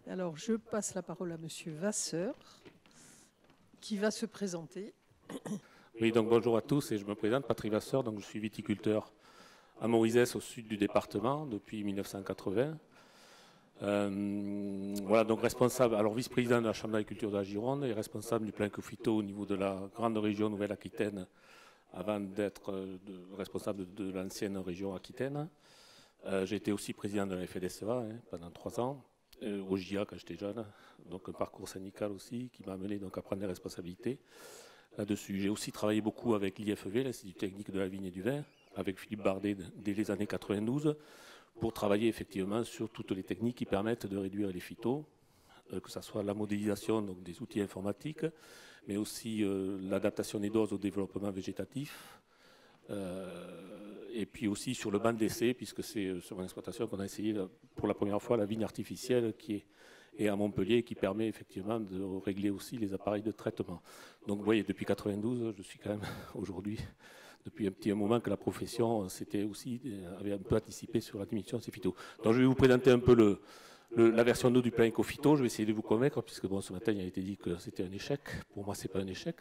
Alors, je passe la parole à Monsieur Vasseur, qui va se présenter. Oui, donc bonjour à tous et je me présente, Patrick Vasseur, donc je suis viticulteur à Morizès au sud du département depuis 1980. Voilà, donc responsable, alors vice-président de la Chambre d'agriculture de la Gironde et responsable du plan Ecofito au niveau de la grande région Nouvelle-Aquitaine avant d'être responsable de l'ancienne région Aquitaine. J'ai été aussi président de la FDSEA pendant 3 ans, au GIA quand j'étais jeune, donc un parcours syndical aussi qui m'a amené donc à prendre des responsabilités là-dessus. J'ai aussi travaillé beaucoup avec l'IFV, l'Institut technique de la vigne et du vin, avec Philippe Bardet dès les années 92, pour travailler effectivement sur toutes les techniques qui permettent de réduire les phytos, que ce soit la modélisation donc des outils informatiques, mais aussi l'adaptation des doses au développement végétatif, et puis aussi sur le banc d'essai, puisque c'est sur mon exploitation qu'on a essayé pour la première fois la vigne artificielle qui est à Montpellier, qui permet effectivement de régler aussi les appareils de traitement. Donc vous voyez, depuis 92, je suis quand même aujourd'hui, depuis un petit moment que la profession avait un peu anticipé sur la diminution de ces phytos. Donc je vais vous présenter un peu la version 2 du plan Ecofito. Je vais essayer de vous convaincre, puisque bon, ce matin il a été dit que c'était un échec. Pour moi, c'est pas un échec.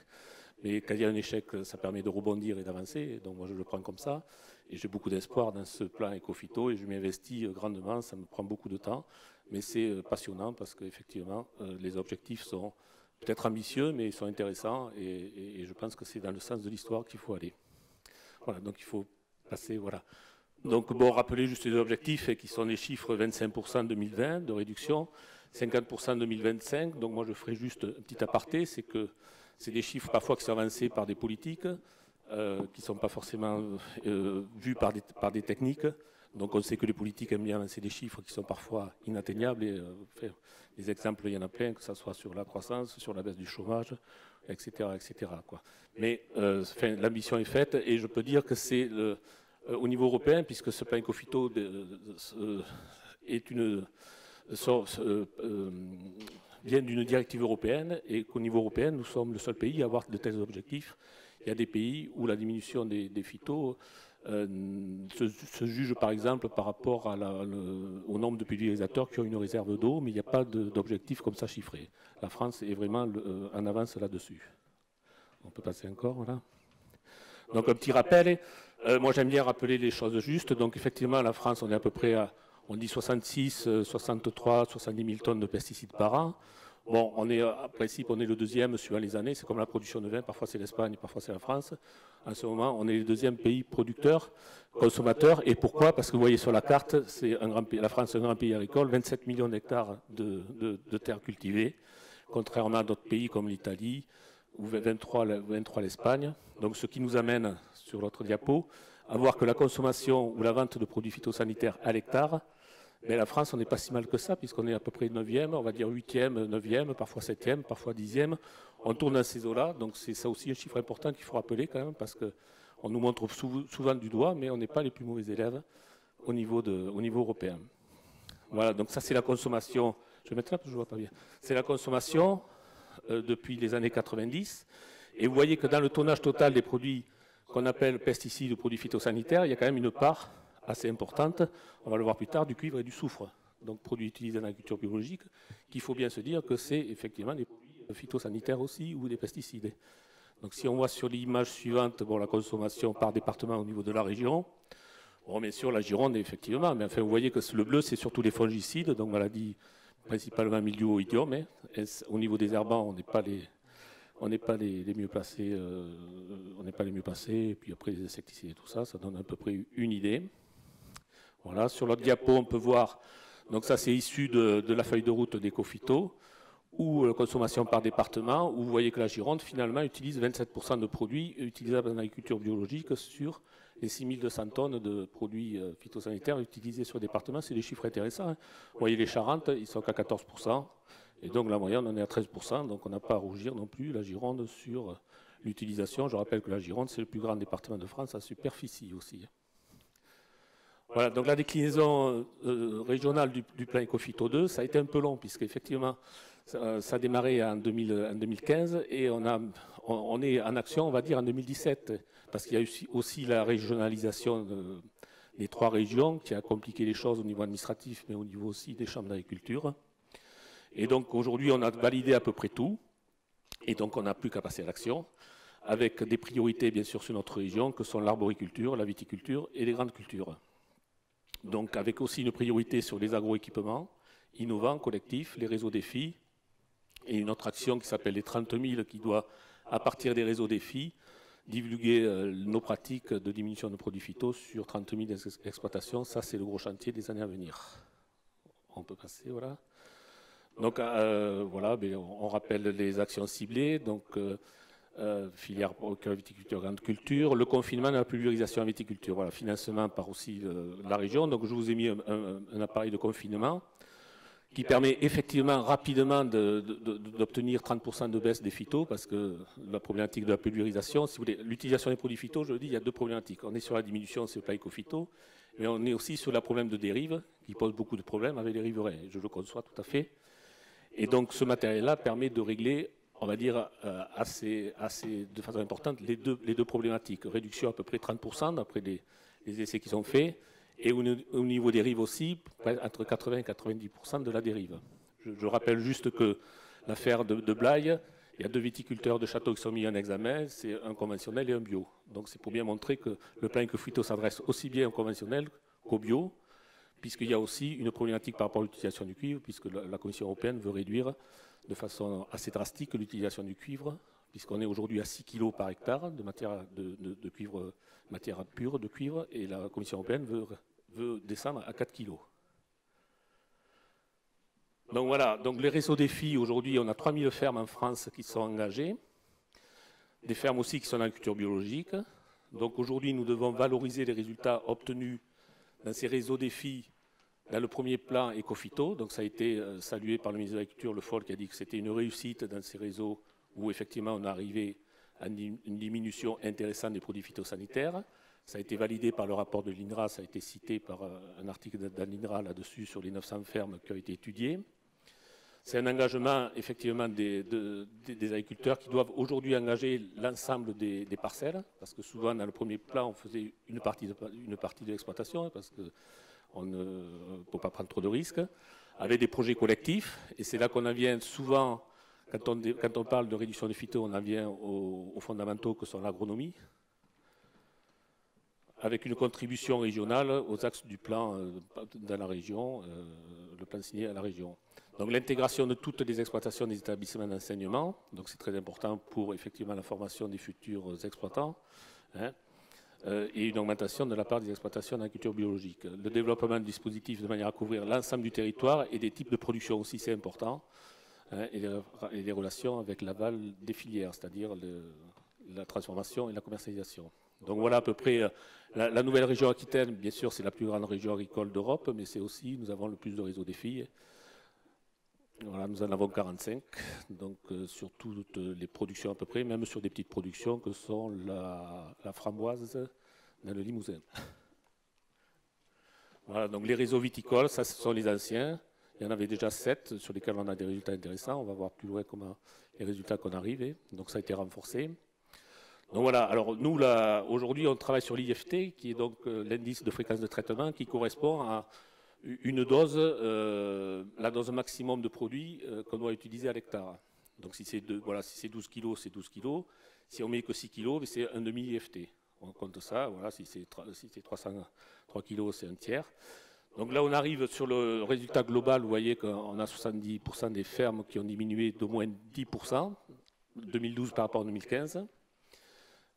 Mais quand il y a un échec, ça permet de rebondir et d'avancer. Donc moi, je le prends comme ça. Et j'ai beaucoup d'espoir dans ce plan Ecofito et je m'y investis grandement. Ça me prend beaucoup de temps. Mais c'est passionnant parce qu'effectivement, les objectifs sont peut-être ambitieux, mais ils sont intéressants. Et je pense que c'est dans le sens de l'histoire qu'il faut aller. Voilà, donc il faut passer, voilà. Donc bon, rappeler juste les objectifs qui sont les chiffres 25% en 2020 de réduction, 50% en 2025. Donc moi, je ferai juste un petit aparté, c'est que c'est des chiffres parfois qui sont avancés par des politiques, qui ne sont pas forcément vus par des techniques. Donc on sait que les politiques aiment bien avancer des chiffres qui sont parfois inatteignables. Et, les exemples, il y en a plein, que ce soit sur la croissance, sur la baisse du chômage, etc. etc. quoi. Mais l'ambition est faite et je peux dire que c'est au niveau européen, puisque ce plan Ecofito vient d'une directive européenne et qu'au niveau européen, nous sommes le seul pays à avoir de tels objectifs. Il y a des pays où la diminution des phytos se juge par exemple par rapport au nombre de pulvérisateurs qui ont une réserve d'eau, mais il n'y a pas d'objectif comme ça chiffré. La France est vraiment en avance là-dessus. On peut passer encore, voilà. Donc un petit rappel, moi j'aime bien rappeler les choses justes. Donc effectivement, la France, on est à peu près à, on dit 66, 63, 70 000 tonnes de pesticides par an. Bon, en principe, on est le deuxième suivant les années. C'est comme la production de vin. Parfois, c'est l'Espagne, parfois, c'est la France. En ce moment, on est le deuxième pays producteur, consommateur. Et pourquoi? Parce que vous voyez sur la carte, la France est un grand pays agricole, 27 millions d'hectares de terres cultivées, contrairement à d'autres pays comme l'Italie ou 23 l'Espagne. Donc, ce qui nous amène, sur l'autre diapo, à voir que la consommation ou la vente de produits phytosanitaires à l'hectare, mais la France, on n'est pas si mal que ça, puisqu'on est à peu près 9e, on va dire 8e, 9e, parfois 7e, parfois 10e. On tourne dans ces eaux-là, donc c'est ça aussi un chiffre important qu'il faut rappeler quand même, parce qu'on nous montre souvent du doigt, mais on n'est pas les plus mauvais élèves au niveau européen. Voilà, donc ça c'est la consommation. Je vais mettre là parce que je ne vois pas bien. C'est la consommation depuis les années 90. Et vous voyez que dans le tonnage total des produits qu'on appelle pesticides ou produits phytosanitaires, il y a quand même une part assez importante, on va le voir plus tard, du cuivre et du soufre. Donc produits utilisés dans l'agriculture biologique, qu'il faut bien se dire que c'est effectivement des produits phytosanitaires aussi ou des pesticides. Donc si on voit sur l'image suivante, bon, la consommation par département au niveau de la région, bon, bien sûr la Gironde effectivement, mais enfin vous voyez que le bleu c'est surtout les fongicides, donc maladies principalement mildiou-oïdium. Au niveau des herbants, on n'est pas les mieux placés, et puis après les insecticides et tout ça, ça donne à peu près une idée. Voilà, sur l'autre diapo, on peut voir, donc ça c'est issu de la feuille de route d'Ecofito, ou consommation par département, où vous voyez que la Gironde finalement utilise 27% de produits utilisables en agriculture biologique sur les 6200 tonnes de produits phytosanitaires utilisés sur le département. C'est des chiffres intéressants. Hein. Vous voyez les Charentes, ils sont qu'à 14%. Et donc la moyenne, on est à 13%, donc on n'a pas à rougir non plus, la Gironde, sur l'utilisation. Je rappelle que la Gironde, c'est le plus grand département de France à superficie aussi. Voilà, donc la déclinaison régionale du plan Ecofito 2, ça a été un peu long, puisqu'effectivement, ça a démarré en 2015 et on est en action, on va dire, en 2017, parce qu'il y a aussi la régionalisation des 3 régions qui a compliqué les choses au niveau administratif, mais au niveau aussi des chambres d'agriculture. Et donc aujourd'hui, on a validé à peu près tout. Et donc on n'a plus qu'à passer à l'action, avec des priorités bien sûr sur notre région, que sont l'arboriculture, la viticulture et les grandes cultures. Donc avec aussi une priorité sur les agroéquipements, innovants, collectifs, les réseaux défis, et une autre action qui s'appelle les 30 000, qui doit, à partir des réseaux défis, divulguer nos pratiques de diminution de produits phyto sur 30 000 exploitations. Ça, c'est le gros chantier des années à venir. On peut passer, voilà. Donc, voilà, on rappelle les actions ciblées. Donc, filière viticulture, grande culture, le confinement et la pulvérisation en viticulture. Voilà, financement par aussi la région. Donc, je vous ai mis un appareil de confinement qui permet effectivement rapidement d'obtenir 30% de baisse des phytos, parce que la problématique de la pulvérisation, si vous voulez, l'utilisation des produits phytos, je le dis, il y a deux problématiques. On est sur la diminution, c'est pas éco-phyto, mais on est aussi sur le problème de dérive, qui pose beaucoup de problèmes avec les riverains. Je le conçois tout à fait. Et donc ce matériel-là permet de régler, on va dire, de façon importante, les deux problématiques. Réduction à peu près 30% d'après les essais qui sont faits, et au niveau des rives aussi, entre 80 et 90% de la dérive. Je rappelle juste que l'affaire de Blaye, il y a 2 viticulteurs de château qui sont mis en examen, c'est un conventionnel et un bio. Donc c'est pour bien montrer que le plan Ecofito s'adresse aussi bien au conventionnel qu'au bio, puisqu'il y a aussi une problématique par rapport à l'utilisation du cuivre, puisque la Commission européenne veut réduire de façon assez drastique l'utilisation du cuivre, puisqu'on est aujourd'hui à 6 kg par hectare de matière de cuivre, matière pure de cuivre, et la Commission européenne veut descendre à 4 kg. Donc voilà, donc les réseaux défis, aujourd'hui, on a 3000 fermes en France qui sont engagées, des fermes aussi qui sont dans la culture biologique. Donc aujourd'hui, nous devons valoriser les résultats obtenus dans ces réseaux défis dans le premier plan Ecofito. Donc ça a été salué par le ministre de l'Agriculture, Le Foll, qui a dit que c'était une réussite dans ces réseaux où effectivement on est arrivé à une diminution intéressante des produits phytosanitaires. Ça a été validé par le rapport de l'INRA, ça a été cité par un article de l'INRA là-dessus sur les 900 fermes qui ont été étudiées. C'est un engagement effectivement des agriculteurs qui doivent aujourd'hui engager l'ensemble des parcelles, parce que souvent dans le premier plan on faisait une partie de l'exploitation, parce qu'on ne peut pas prendre trop de risques, avec des projets collectifs, et c'est là qu'on en vient souvent, quand on parle de réduction de phyto, on en vient aux fondamentaux que sont l'agronomie, avec une contribution régionale aux axes du plan dans la région, le plan signé à la région. Donc l'intégration de toutes les exploitations des établissements d'enseignement, donc c'est très important pour effectivement la formation des futurs exploitants, hein, et une augmentation de la part des exploitations dans la culture biologique. Le développement du dispositif de manière à couvrir l'ensemble du territoire et des types de production aussi, c'est important, hein, et les relations avec l'aval des filières, c'est-à-dire la transformation et la commercialisation. Donc voilà à peu près la nouvelle région Aquitaine, bien sûr c'est la plus grande région agricole d'Europe, mais c'est aussi, nous avons le plus de réseaux des filles. Voilà, nous en avons 45, donc sur toutes les productions à peu près, même sur des petites productions que sont la framboise dans le Limousin. Voilà, donc les réseaux viticoles, ça ce sont les anciens. Il y en avait déjà 7 sur lesquels on a des résultats intéressants. On va voir plus loin comment les résultats qu'on arrive. Donc ça a été renforcé. Donc voilà, alors nous, aujourd'hui, on travaille sur l'IFT, qui est donc l'indice de fréquence de traitement, qui correspond à une dose, la dose maximum de produits qu'on doit utiliser à l'hectare. Donc si c'est voilà, si 12 kg, c'est 12 kg. Si on met que 6 kg, c'est un demi-IFT. On compte ça, voilà, si c'est 303 kg, c'est un tiers. Donc là, on arrive sur le résultat global, vous voyez qu'on a 70% des fermes qui ont diminué d'au moins 10%, 2012 par rapport à 2015.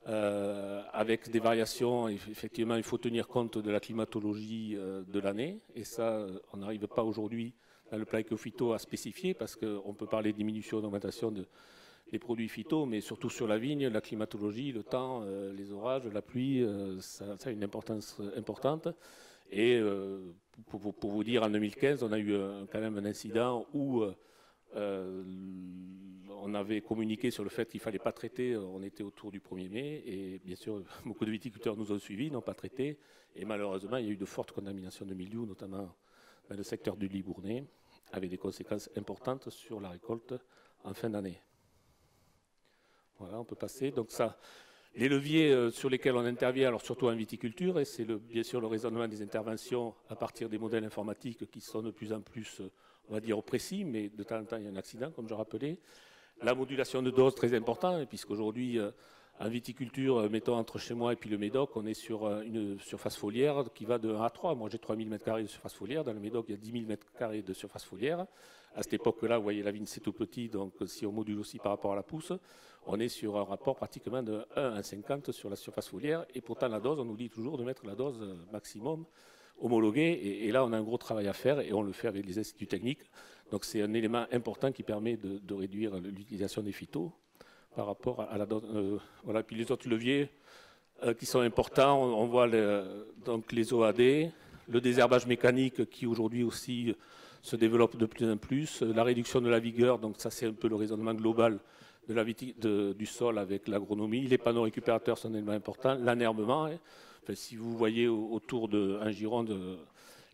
Avec des variations, effectivement, il faut tenir compte de la climatologie de l'année. Et ça, on n'arrive pas aujourd'hui dans le plan Ecofito à spécifier, parce qu'on peut parler de diminution, d'augmentation des produits phyto, mais surtout sur la vigne, la climatologie, le temps, les orages, la pluie, ça a une importance importante. Et pour vous dire, en 2015, on a eu quand même un incident où on avait communiqué sur le fait qu'il ne fallait pas traiter, on était autour du 1er mai, et bien sûr, beaucoup de viticulteurs nous ont suivis, n'ont pas traité, et malheureusement, il y a eu de fortes contaminations de mildiou, notamment dans le secteur du Libournais, avec des conséquences importantes sur la récolte en fin d'année. Voilà, on peut passer. Donc ça, Les leviers sur lesquels on intervient, alors surtout en viticulture, et c'est bien sûr le raisonnement des interventions à partir des modèles informatiques qui sont de plus en plus, on va dire, précis, mais de temps en temps il y a un accident, comme je rappelais. La modulation de dose, très important, puisqu'aujourd'hui, en viticulture, mettons entre chez moi et puis le Médoc, on est sur une surface foliaire qui va de 1 à 3. Moi, j'ai 3000 m² de surface foliaire. Dans le Médoc, il y a 10 000 m² de surface foliaire. À cette époque-là, vous voyez, la vigne, c'est tout petit. Donc, si on module aussi par rapport à la pousse, on est sur un rapport pratiquement de 1 à 50 sur la surface foliaire. Et pourtant, la dose, on nous dit toujours de mettre la dose maximum homologuée. Et là, on a un gros travail à faire et on le fait avec les instituts techniques. Donc, c'est un élément important qui permet de réduire l'utilisation des phytos par rapport à la dose. Voilà. Puis les autres leviers qui sont importants, on voit donc les OAD, le désherbage mécanique qui aujourd'hui aussi se développe de plus en plus, la réduction de la vigueur, donc ça c'est un peu le raisonnement global du sol avec l'agronomie. Les panneaux récupérateurs sont un élément important, l'anerbement. Enfin, si vous voyez autour en Gironde,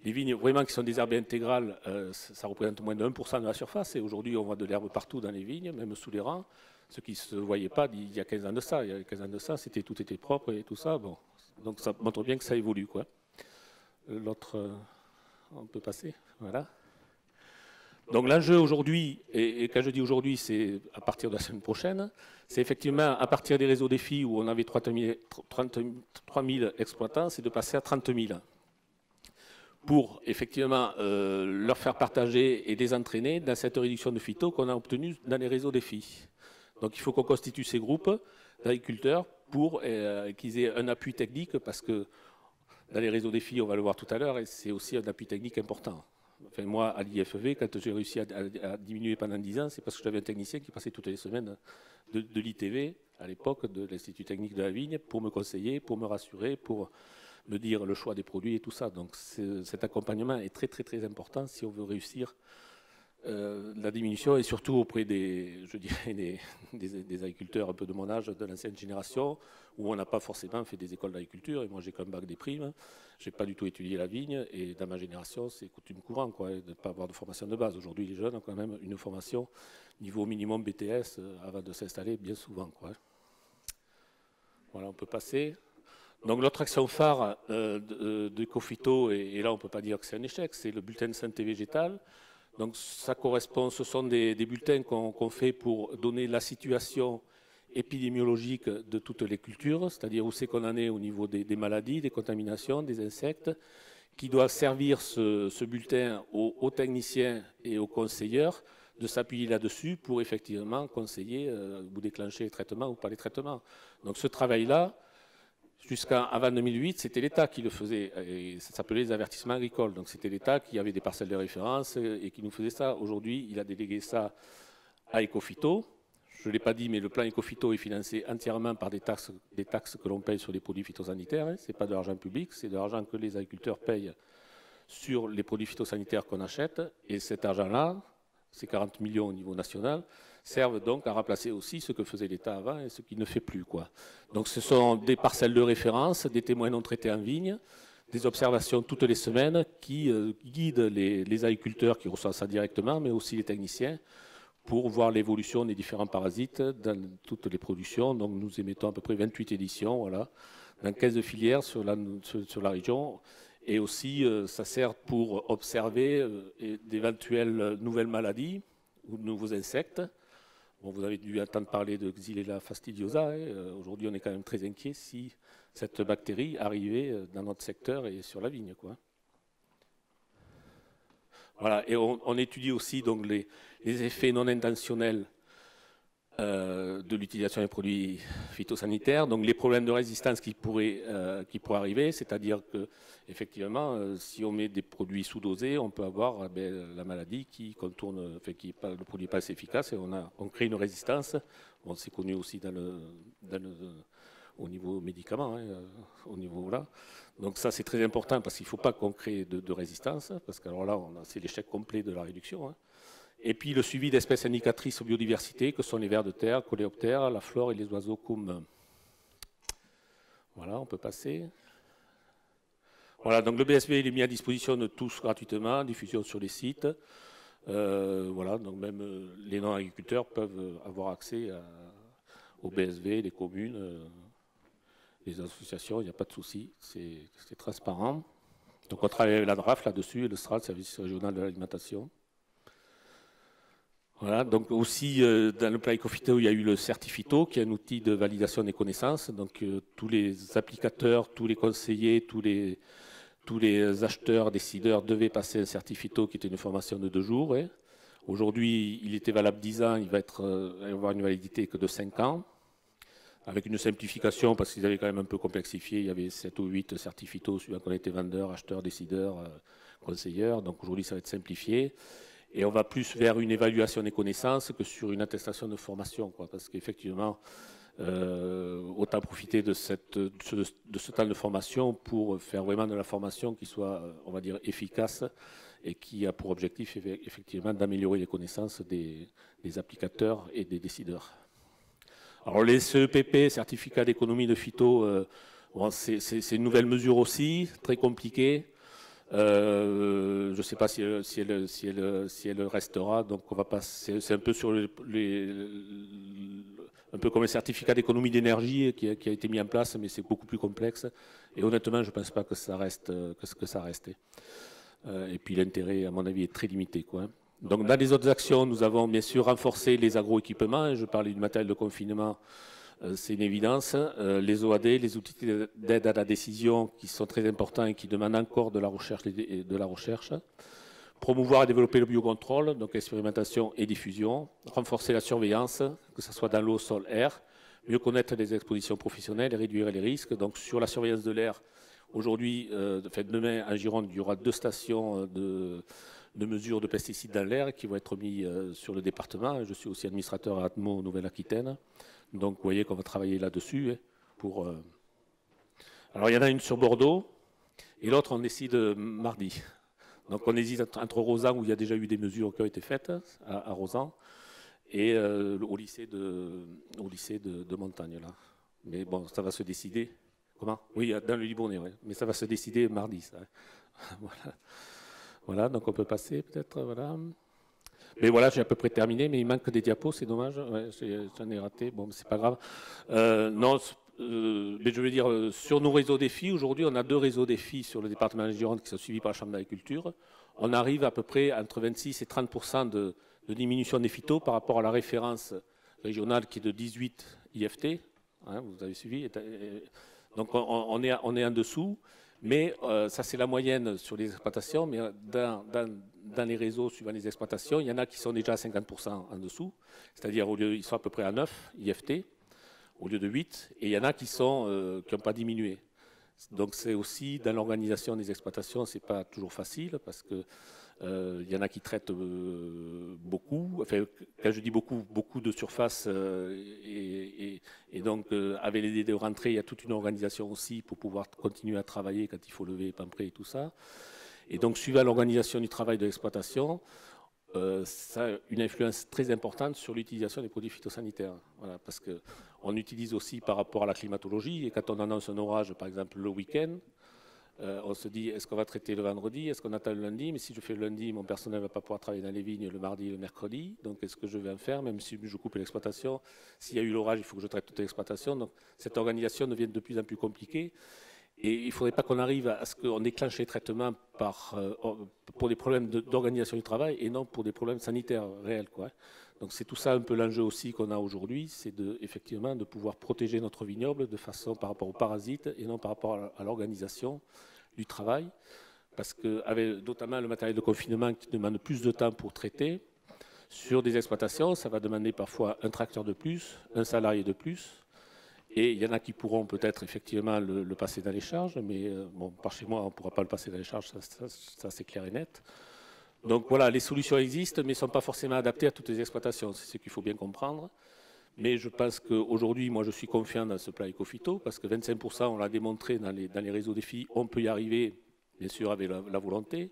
les vignes vraiment qui sont désherbées intégrales, ça représente moins de 1% de la surface. Et aujourd'hui, on voit de l'herbe partout dans les vignes, même sous les rangs. Ce qui ne se voyait pas il y a 15 ans de ça. Il y a 15 ans de ça, tout était propre et tout ça. Bon. Donc ça montre bien que ça évolue, quoi. L'autre, on peut passer. Voilà. Donc l'enjeu aujourd'hui, et quand je dis aujourd'hui, c'est à partir de la semaine prochaine, c'est effectivement à partir des réseaux défis où on avait 33 000 exploitants, c'est de passer à 30 000 pour effectivement leur faire partager et les entraîner dans cette réduction de phyto qu'on a obtenue dans les réseaux défis. Donc il faut qu'on constitue ces groupes d'agriculteurs pour qu'ils aient un appui technique, parce que dans les réseaux défis, on va le voir tout à l'heure, et c'est aussi un appui technique important. Enfin, moi, à l'IFV, quand j'ai réussi à diminuer pendant 10 ans, c'est parce que j'avais un technicien qui passait toutes les semaines de l'ITV, à l'époque, de l'Institut technique de la vigne, pour me conseiller, pour me rassurer, pour me dire le choix des produits et tout ça. Donc cet accompagnement est très très très important si on veut réussir la diminution, et surtout auprès des agriculteurs un peu de mon âge, de l'ancienne génération, où on n'a pas forcément fait des écoles d'agriculture. Et moi, j'ai qu'un bac des primes, j'ai pas du tout étudié la vigne, et dans ma génération, c'est coutume courant, quoi, de ne pas avoir de formation de base. Aujourd'hui, les jeunes ont quand même une formation niveau minimum BTS avant de s'installer, bien souvent, quoi. Voilà, on peut passer. Donc l'autre action phare de Ecophyto, et là on ne peut pas dire que c'est un échec, c'est le bulletin de santé végétale. Donc ça correspond, ce sont des bulletins qu'on fait pour donner la situation épidémiologique de toutes les cultures, c'est-à-dire où c'est qu'on en est au niveau des maladies, des contaminations, des insectes, qui doivent servir ce bulletin aux techniciens et aux conseilleurs de s'appuyer là-dessus pour effectivement conseiller ou déclencher les traitements ou pas les traitements. Donc ce travail-là, avant 2008, c'était l'État qui le faisait, et ça s'appelait les avertissements agricoles. Donc c'était l'État qui avait des parcelles de référence et qui nous faisait ça. Aujourd'hui, il a délégué ça à Ecophyto. Je ne l'ai pas dit, mais le plan Ecophyto est financé entièrement par des taxes que l'on paye sur les produits phytosanitaires. Ce n'est pas de l'argent public, c'est de l'argent que les agriculteurs payent sur les produits phytosanitaires qu'on achète. Et cet argent-là, ces 40 millions au niveau national, servent donc à remplacer aussi ce que faisait l'État avant et ce qu'il ne fait plus, quoi. Donc ce sont des parcelles de référence, des témoins non traités en vigne, des observations toutes les semaines qui guident les agriculteurs qui reçoivent ça directement, mais aussi les techniciens, pour voir l'évolution des différents parasites dans toutes les productions. Donc nous émettons à peu près 28 éditions, voilà, dans 15 filières sur la région. Et aussi, ça sert pour observer d'éventuelles nouvelles maladies ou de nouveaux insectes. Bon, vous avez dû entendre parler de Xylella fastidiosa. Aujourd'hui, on est quand même très inquiet si cette bactérie arrivait dans notre secteur et sur la vigne, quoi. Voilà, et on étudie aussi donc les effets non intentionnels de l'utilisation des produits phytosanitaires, donc les problèmes de résistance qui pourraient arriver, c'est-à-dire que effectivement, si on met des produits sous-dosés, on peut avoir la maladie qui contourne, enfin, le produit n'est pas assez efficace et on crée une résistance. Bon, c'est connu aussi au niveau médicaments, au niveau là. Donc ça c'est très important parce qu'il ne faut pas qu'on crée de résistance, parce qu'alors là c'est l'échec complet de la réduction, hein. Et puis le suivi d'espèces indicatrices aux biodiversité, que sont les vers de terre, coléoptères, la flore et les oiseaux comme. Voilà, on peut passer. Voilà, donc le BSV il est mis à disposition de tous gratuitement, diffusion sur les sites. Voilà, donc même les non-agriculteurs peuvent avoir accès au BSV, les communes. les associations, il n'y a pas de souci, c'est transparent. Donc on travaille avec la DRAF là-dessus, et le SRAL, Service régional de l'alimentation. Voilà, donc aussi dans le plan Ecofito, il y a eu le Certifito, qui est un outil de validation des connaissances. Donc tous les applicateurs, tous les conseillers, tous les acheteurs, décideurs devaient passer un Certifito qui était une formation de 2 jours. Ouais. Aujourd'hui, il était valable 10 ans, il va avoir une validité que de 5 ans, avec une simplification parce qu'ils avaient quand même un peu complexifié. Il y avait 7 ou 8 Certifitos, suivant qu'on était vendeur, acheteur, décideur, conseilleur. Donc aujourd'hui, ça va être simplifié. Et on va plus vers une évaluation des connaissances que sur une attestation de formation, quoi, parce qu'effectivement, autant profiter de ce temps de formation pour faire vraiment de la formation qui soit, on va dire, efficace et qui a pour objectif effectivement d'améliorer les connaissances des applicateurs et des décideurs. Alors les CEPP, certificat d'économie de phyto, bon, c'est une nouvelle mesure aussi, très compliquée. Je ne sais pas si elle restera, donc on va passer. C'est un peu sur un peu comme le certificat d'économie d'énergie qui a été mis en place, mais c'est beaucoup plus complexe. Et honnêtement, je ne pense pas que ça reste que ça restait. Et puis l'intérêt, à mon avis, est très limité, quoi. Donc dans les autres actions, nous avons bien sûr renforcé les agroéquipements. Je parlais du matériel de confinement. C'est une évidence. Les OAD, les outils d'aide à la décision qui sont très importants et qui demandent encore de la recherche. Promouvoir et développer le biocontrôle, donc expérimentation et diffusion. Renforcer la surveillance, que ce soit dans l'eau, sol, air. Mieux connaître les expositions professionnelles et réduire les risques. Donc sur la surveillance de l'air, aujourd'hui, demain en Gironde, il y aura 2 stations de mesures de pesticides dans l'air qui vont être mis sur le département. Je suis aussi administrateur à Atmo, Nouvelle-Aquitaine. Donc vous voyez qu'on va travailler là-dessus. Alors il y en a une sur Bordeaux et l'autre on décide mardi. Donc on hésite entre Rosan où il y a déjà eu des mesures qui ont été faites à Rosan et au lycée de Montagne là. Mais bon, ça va se décider. Comment? Oui, dans le Libournais, ouais. Mais ça va se décider mardi. Ça. Voilà, donc on peut passer peut-être. Voilà. Mais voilà, j'ai à peu près terminé, mais il manque des diapos, c'est dommage. Ouais, j'en ai raté, bon, c'est pas grave. Non, mais je veux dire, sur nos réseaux défis, aujourd'hui, on a 2 réseaux défis sur le département de Gironde qui sont suivis par la Chambre d'agriculture. On arrive à peu près entre 26 et 30% de diminution des phytos par rapport à la référence régionale qui est de 18 IFT. Hein, vous avez suivi. Donc on est en dessous. Mais ça, c'est la moyenne sur les exploitations. Mais dans les réseaux suivant les exploitations, il y en a qui sont déjà à 50% en dessous. C'est-à-dire, ils sont à peu près à 9 IFT au lieu de 8. Et il y en a qui n'ont pas diminué. Donc, c'est aussi dans l'organisation des exploitations, ce n'est pas toujours facile parce que il y en a qui traitent beaucoup. Enfin, quand je dis beaucoup, beaucoup de surface. Et donc, avec les délais de rentrée, il y a toute une organisation aussi pour pouvoir continuer à travailler quand il faut lever, pamprer et tout ça. Et donc, suivant l'organisation du travail de l'exploitation, ça a une influence très importante sur l'utilisation des produits phytosanitaires. Voilà, parce qu'on utilise aussi par rapport à la climatologie. Et quand on annonce un orage, par exemple, le week-end, on se dit, est-ce qu'on va traiter le vendredi? Est-ce qu'on attend le lundi? Mais si je fais le lundi, mon personnel ne va pas pouvoir travailler dans les vignes le mardi et le mercredi. Donc, est-ce que je vais en faire? Même si je coupe l'exploitation, s'il y a eu l'orage, il faut que je traite toute l'exploitation. Donc, cette organisation devient de plus en plus compliquée. Et il ne faudrait pas qu'on arrive à ce qu'on déclenche les traitements pour des problèmes d'organisation du travail et non pour des problèmes sanitaires réels, quoi. Donc c'est tout ça un peu l'enjeu aussi qu'on a aujourd'hui, c'est effectivement de pouvoir protéger notre vignoble de façon par rapport aux parasites et non par rapport à l'organisation du travail. Parce que avec notamment le matériel de confinement qui demande plus de temps pour traiter, sur des exploitations, ça va demander parfois un tracteur de plus, un salarié de plus. Et il y en a qui pourront peut-être effectivement le passer dans les charges, mais bon, par chez moi, on ne pourra pas le passer dans les charges, ça c'est clair et net. Donc voilà, les solutions existent, mais ne sont pas forcément adaptées à toutes les exploitations, c'est ce qu'il faut bien comprendre. Mais je pense qu'aujourd'hui, moi je suis confiant dans ce plan Ecofito, parce que 25%, on l'a démontré dans les réseaux défis, on peut y arriver, bien sûr, avec la volonté.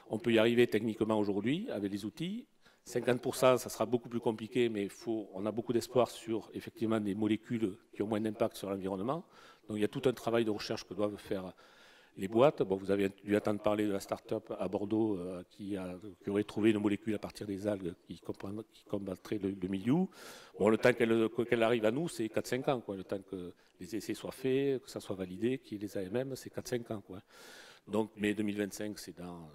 On peut y arriver techniquement aujourd'hui, avec les outils. 50%, ça sera beaucoup plus compliqué, mais on a beaucoup d'espoir sur effectivement des molécules qui ont moins d'impact sur l'environnement. Donc il y a tout un travail de recherche que doivent faire les boîtes. Bon, vous avez dû entendre parler de la start-up à Bordeaux qui aurait trouvé une molécule à partir des algues qui combattrait le mildiou. Bon, le temps qu'elle arrive à nous, c'est 4-5 ans, quoi. Le temps que les essais soient faits, que ça soit validé, qu'il y ait les AMM, c'est 4-5 ans, quoi. Donc, mais 2025, c'est dans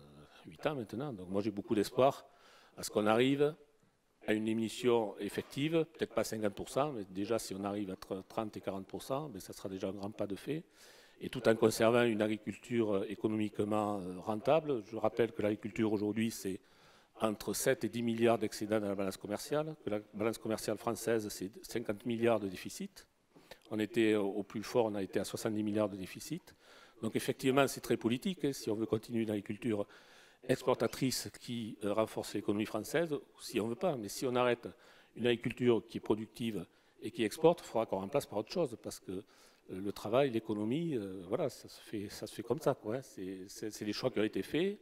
8 ans maintenant. Donc moi, j'ai beaucoup d'espoir à ce qu'on arrive à une émission effective, peut-être pas 50%, mais déjà si on arrive à 30 et 40%, ben, ça sera déjà un grand pas de fait. Et tout en conservant une agriculture économiquement rentable. Je rappelle que l'agriculture aujourd'hui, c'est entre 7 et 10 milliards d'excédents dans la balance commerciale, que la balance commerciale française, c'est 50 milliards de déficit. On était au plus fort, on a été à 70 milliards de déficit. Donc effectivement, c'est très politique. Hein, si on veut continuer une agriculture exportatrice qui renforce l'économie française, si on ne veut pas. Mais si on arrête une agriculture qui est productive et qui exporte, il faudra qu'on remplace par autre chose, parce que le travail, l'économie, voilà, ça se fait comme ça, quoi. C'est des choix qui ont été faits.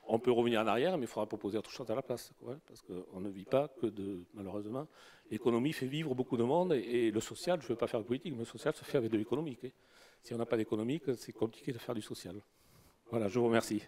On peut revenir en arrière, mais il faudra proposer autre chose à la place, quoi, parce qu'on ne vit pas que de, malheureusement, l'économie fait vivre beaucoup de monde, et le social, je ne veux pas faire de politique, mais le social se fait avec de l'économique. Hein. Si on n'a pas d'économique, c'est compliqué de faire du social. Voilà, je vous remercie.